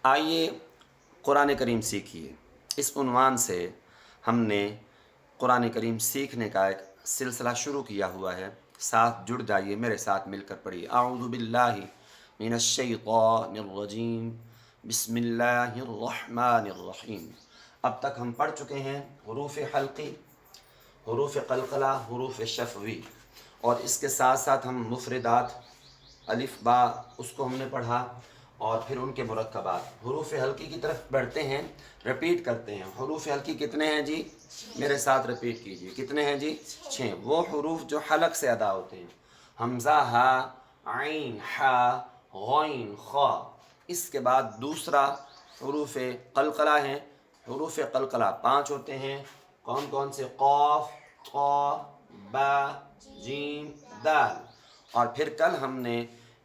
آئیے قرآن کریم سیکھیے، اس عنوان سے ہم نے قرآن کریم سیکھنے کا ایک سلسلہ شروع کیا ہوا ہے۔ ساتھ جڑ جائیے، میرے ساتھ مل کر پڑھیے۔ اعوذ باللہ من الشیطان الرجیم، بسم اللہ الرحمن الرحیم۔ اب تک ہم پڑھ چکے ہیں حروف حلقی، حروف قلقلہ، حروف شفوی، اور اس کے ساتھ ساتھ ہم مفردات الف با اس کو ہم نے پڑھا، اور پھر ان کے مرکبات۔ حروف حلقی کی طرف بڑھتے ہیں، رپیٹ کرتے ہیں۔ حروف حلقی کتنے ہیں جی؟ میرے ساتھ رپیٹ کیجئے، کتنے ہیں جی؟ 6۔ وہ حروف جو حلق سے ادا ہوتے ہیں، حمزہ، ہا، عین، حا، غین، خا۔ اس کے بعد دوسرا حروف قلقلہ ہیں۔ حروف قلقلہ 5 ہوتے ہیں۔ کون کون سے؟ قاف، قا، با، جیم، دال۔ اور پھر کل ہم نے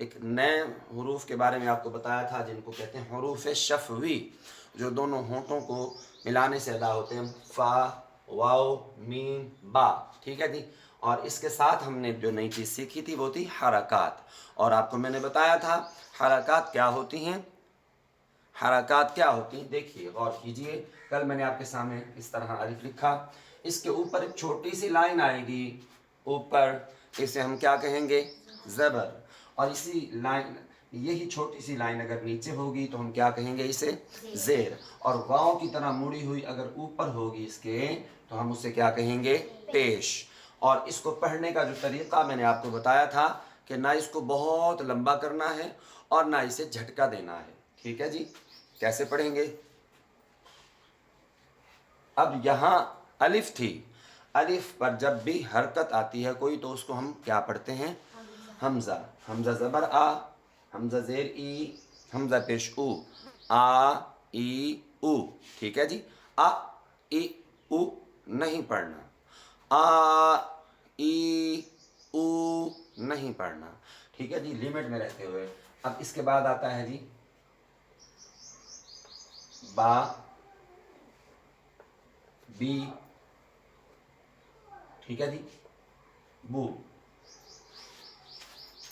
ایک نئے حروف کے بارے میں آپ کو بتایا تھا جن کو کہتے ہیں حروف شفوی، جو دونوں ہونٹوں کو ملانے سے ادا ہوتے ہیں، فا، واو، میم، با۔ ٹھیک ہے جی۔ اور اس کے ساتھ ہم نے جو نئی چیز سیکھی تھی وہ تھی حرکات، اور آپ کو میں نے بتایا تھا حرکات کیا ہوتی ہیں۔ حرکات کیا ہوتی ہیں دیکھیے، غور کیجئے۔ کل میں نے آپ کے سامنے اس طرح الف لکھا، اس کے اوپر ایک چھوٹی سی لائن آئے گی اوپر، اسے ہم کیا کہیں گے؟ زبر۔ اور اسی لائن، یہی چھوٹی سی لائن اگر نیچے ہوگی تو ہم کیا کہیں گے؟ اسے زیر۔ اور واؤ کی طرح مڑی ہوئی اگر اوپر ہوگی اس کے تو ہم اسے کیا کہیں گے؟ پیش۔ اور اس کو پڑھنے کا جو طریقہ میں نے آپ کو بتایا تھا کہ نہ اس کو بہت لمبا کرنا ہے اور نہ اسے جھٹکا دینا ہے۔ ٹھیک ہے جی۔ کیسے پڑھیں گے؟ اب یہاں الف تھی، الف پر جب بھی حرکت آتی ہے کوئی تو اس کو ہم کیا پڑھتے ہیں؟ حمزہ۔ حمزہ زبر آ، حمزہ زیر ای، حمزہ پیش او، آ، ای، او۔ ٹھیک ہے جی۔ آ، ای، او نہیں پڑھنا، آ، ای، او نہیں پڑھنا۔ ٹھیک ہے جی، لیمٹ میں رہتے ہوئے۔ اب اس کے بعد آتا ہے جی با، بی، ٹھیک ہے جی، بو۔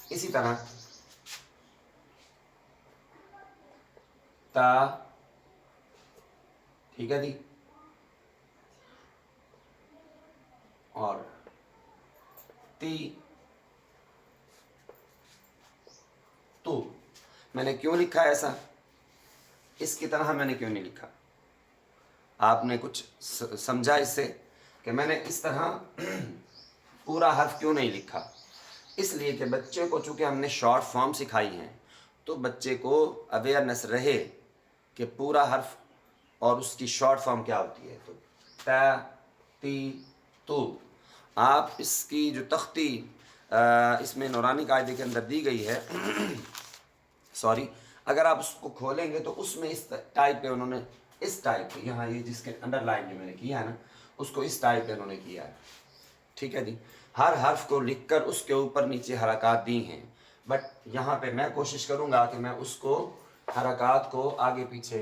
اسی طرح تا، ٹھیک ہے جی، اور تی، تو۔ میں نے کیوں لکھا ایسا؟ اس کی طرح میں نے کیوں نہیں لکھا؟ آپ نے کچھ سمجھا اس سے کہ میں نے اس طرح پورا حرف کیوں نہیں لکھا؟ اس لیے کہ بچے کو چونکہ ہم نے شارٹ فارم سکھائی ہیں تو بچے کو اویئرنیس رہے کہ پورا حرف اور اس کی شارٹ فارم کیا ہوتی ہے۔ تو تا، تی، تو۔ آپ اس کی جو تختی اس میں نورانی قاعدے کے اندر دی گئی ہے سوری، اگر آپ اس کو کھولیں گے تو اس میں اس ٹائپ پہ انہوں نے، اس ٹائپ پہ یہاں یہ جس کے انڈر لائن جو میں نے کیا ہے نا، اس کو اس ٹائپ پہ انہوں نے کیا ہے۔ ٹھیک ہے جی۔ ہر حرف کو لکھ کر اس کے اوپر نیچے حرکات دی ہیں، بٹ یہاں پہ میں کوشش کروں گا کہ میں اس کو حرکات کو آگے پیچھے،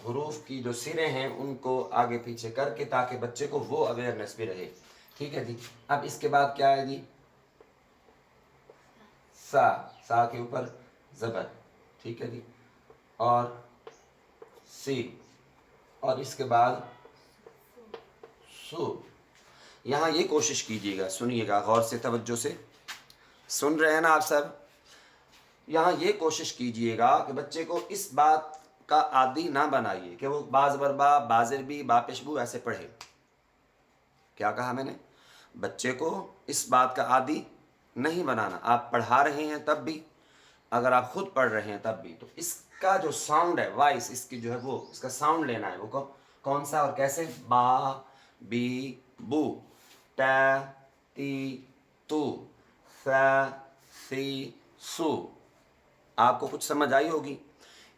حروف کی جو سرے ہیں ان کو آگے پیچھے کر کے تاکہ بچے کو وہ اویئرنیس بھی رہے۔ ٹھیک ہے جی۔ اب اس کے بعد کیا ہے جی؟ سا، سا کے اوپر زبر، ٹھیک ہے جی، اور سی، اور اس کے بعد سو۔ یہاں یہ کوشش کیجیے گا، سنیے گا غور سے، توجہ سے سن رہے ہیں نا آپ سب؟ یہاں یہ کوشش کیجیے گا کہ بچے کو اس بات کا عادی نہ بنائیے کہ وہ با زبر با، با زیر بی، با پیش بو ایسے پڑھے۔ کیا کہا میں نے؟ بچے کو اس بات کا عادی نہیں بنانا۔ آپ پڑھا رہے ہیں تب بھی، اگر آپ خود پڑھ رہے ہیں تب بھی، تو اس کا جو ساؤنڈ ہے، وائس اس کی جو ہے وہ اس کا ساؤنڈ لینا ہے۔ وہ کون سا اور کیسے؟ با، بی، بو، تا، تی، تو، ثا، سی، سو۔ آپ کو کچھ سمجھ آئی ہوگی؟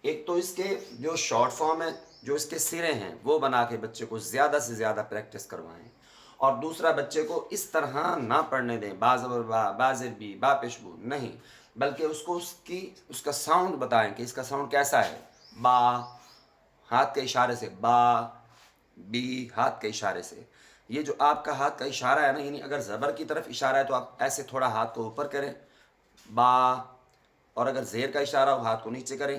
ایک تو اس کے جو شارٹ فارم ہے، جو اس کے سرے ہیں وہ بنا کے بچے کو زیادہ سے زیادہ پریکٹس کروائیں، اور دوسرا بچے کو اس طرح نہ پڑھنے دیں با زبر با، با زیر بی، با پیش بو، نہیں، بلکہ اس کو اس کا ساؤنڈ بتائیں کہ اس کا ساؤنڈ کیسا ہے۔ با، ہاتھ کے اشارے سے با، بی، ہاتھ کے اشارے سے۔ یہ جو آپ کا ہاتھ کا اشارہ ہے نا، یعنی اگر زبر کی طرف اشارہ ہے تو آپ ایسے تھوڑا ہاتھ کو اوپر کریں، با، اور اگر زیر کا اشارہ ہو ہاتھ کو نیچے کریں،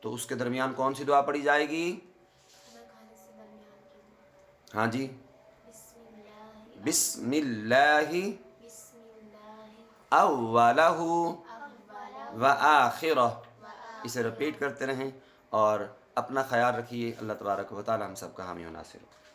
تو اس کے درمیان کون سی دعا پڑھی جائے گی؟ ہاں جی، بسم اللہ اولہ و آخرہ، اسے رپیٹ کرتے رہیں اور اپنا خیال رکھیے۔ اللہ تبارک و تعالی ہم سب کا حامی و ناصر ہو۔